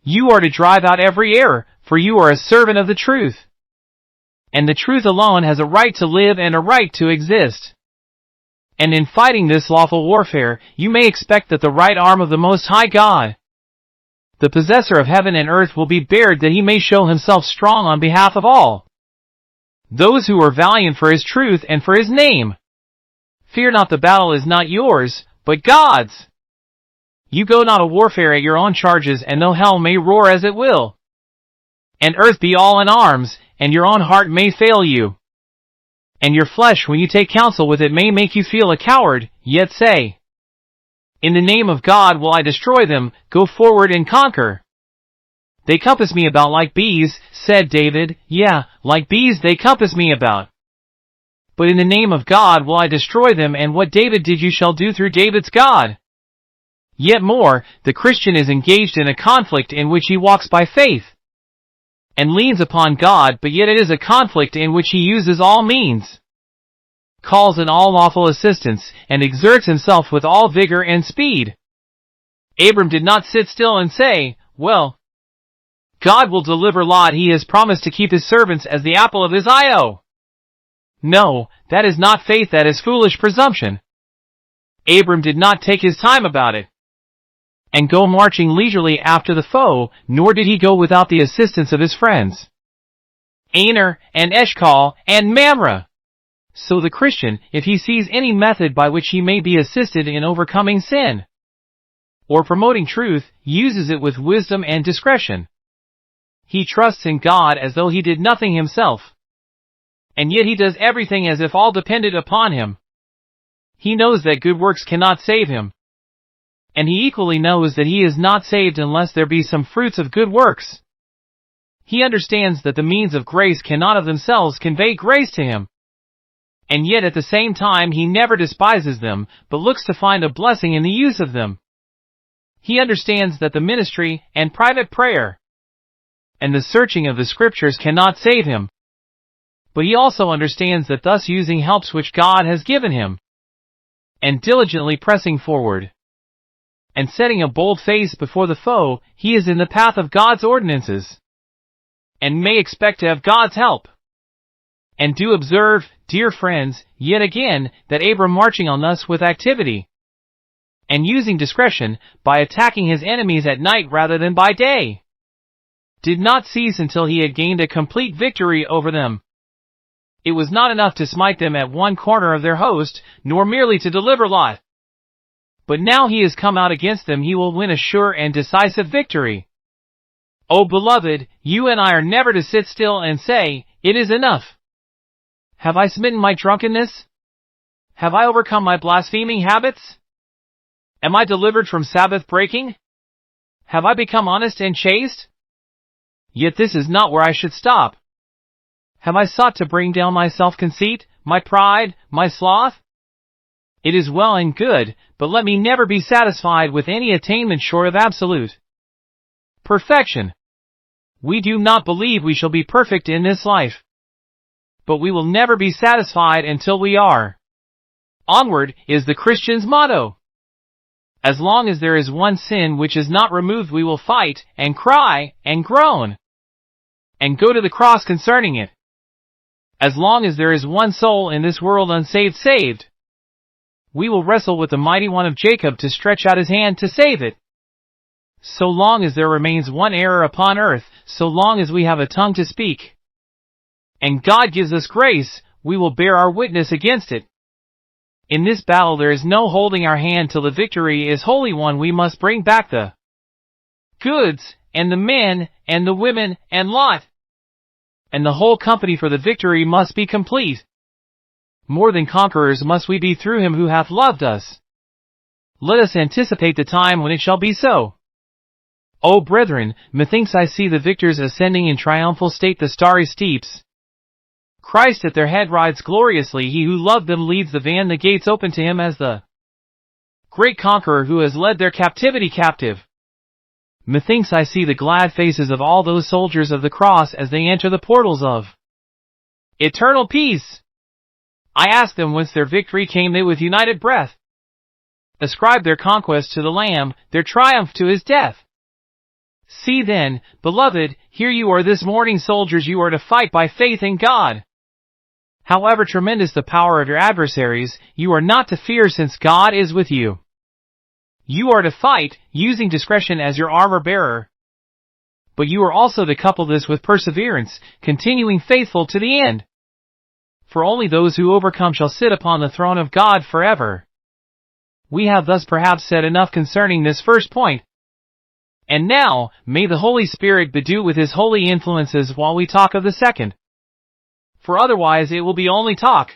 You are to drive out every error, for you are a servant of the truth. And the truth alone has a right to live and a right to exist. And in fighting this lawful warfare, you may expect that the right arm of the Most High God, the possessor of heaven and earth, will be bared, that he may show himself strong on behalf of all those who are valiant for his truth and for his name. Fear not, the battle is not yours, but God's. You go not a warfare at your own charges, and though hell may roar as it will, and earth be all in arms, and your own heart may fail you, and your flesh, when you take counsel with it, may make you feel a coward, yet say, in the name of God will I destroy them, go forward and conquer. They compass me about like bees, said David, yeah, like bees they compass me about. But in the name of God will I destroy them, and what David did you shall do through David's God. Yet more, the Christian is engaged in a conflict in which he walks by faith and leans upon God, but yet it is a conflict in which he uses all means, calls in all lawful assistance, and exerts himself with all vigor and speed. Abram did not sit still and say, well, God will deliver Lot, he has promised to keep his servants as the apple of his eye. No, that is not faith, that is foolish presumption. Abram did not take his time about it and go marching leisurely after the foe, nor did he go without the assistance of his friends, Aner, and Eshcol, and Mamre. So the Christian, if he sees any method by which he may be assisted in overcoming sin, or promoting truth, uses it with wisdom and discretion. He trusts in God as though he did nothing himself, and yet he does everything as if all depended upon him. He knows that good works cannot save him, and he equally knows that he is not saved unless there be some fruits of good works. He understands that the means of grace cannot of themselves convey grace to him, and yet at the same time he never despises them, but looks to find a blessing in the use of them. He understands that the ministry and private prayer and the searching of the Scriptures cannot save him, but he also understands that thus using helps which God has given him, and diligently pressing forward, and setting a bold face before the foe, he is in the path of God's ordinances, and may expect to have God's help. And do observe, dear friends, yet again, that Abram marching on thus with activity, and using discretion, by attacking his enemies at night rather than by day, did not cease until he had gained a complete victory over them. It was not enough to smite them at one corner of their host, nor merely to deliver Lot, but now he has come out against them, he will win a sure and decisive victory. O beloved, you and I are never to sit still and say, it is enough. Have I smitten my drunkenness? Have I overcome my blaspheming habits? Am I delivered from Sabbath breaking? Have I become honest and chaste? Yet this is not where I should stop. Have I sought to bring down my self-conceit, my pride, my sloth? It is well and good, but let me never be satisfied with any attainment short of absolute perfection. We do not believe we shall be perfect in this life, but we will never be satisfied until we are. Onward is the Christian's motto. As long as there is one sin which is not removed, we will fight, and cry, and groan, and go to the cross concerning it. As long as there is one soul in this world unsaved saved, we will wrestle with the mighty one of Jacob to stretch out his hand to save it. So long as there remains one error upon earth, so long as we have a tongue to speak, and God gives us grace, we will bear our witness against it. In this battle there is no holding our hand till the victory is wholly won. We must bring back the goods, and the men, and the women, and Lot, and the whole company, for the victory must be complete. More than conquerors must we be through him who hath loved us. Let us anticipate the time when it shall be so. O brethren, methinks I see the victors ascending in triumphal state the starry steeps. Christ at their head rides gloriously, he who loved them leads the van, the gates open to him as the great conqueror who has led their captivity captive. Methinks I see the glad faces of all those soldiers of the cross as they enter the portals of eternal peace. I ask them whence their victory came. They with united breath ascribe their conquest to the Lamb, their triumph to his death. See then, beloved, here you are this morning soldiers, you are to fight by faith in God. However tremendous the power of your adversaries, you are not to fear since God is with you. You are to fight, using discretion as your armor bearer. But you are also to couple this with perseverance, continuing faithful to the end. For only those who overcome shall sit upon the throne of God forever. We have thus perhaps said enough concerning this first point. And now, may the Holy Spirit bedew with His holy influences while we talk of the second. For otherwise it will be only talk.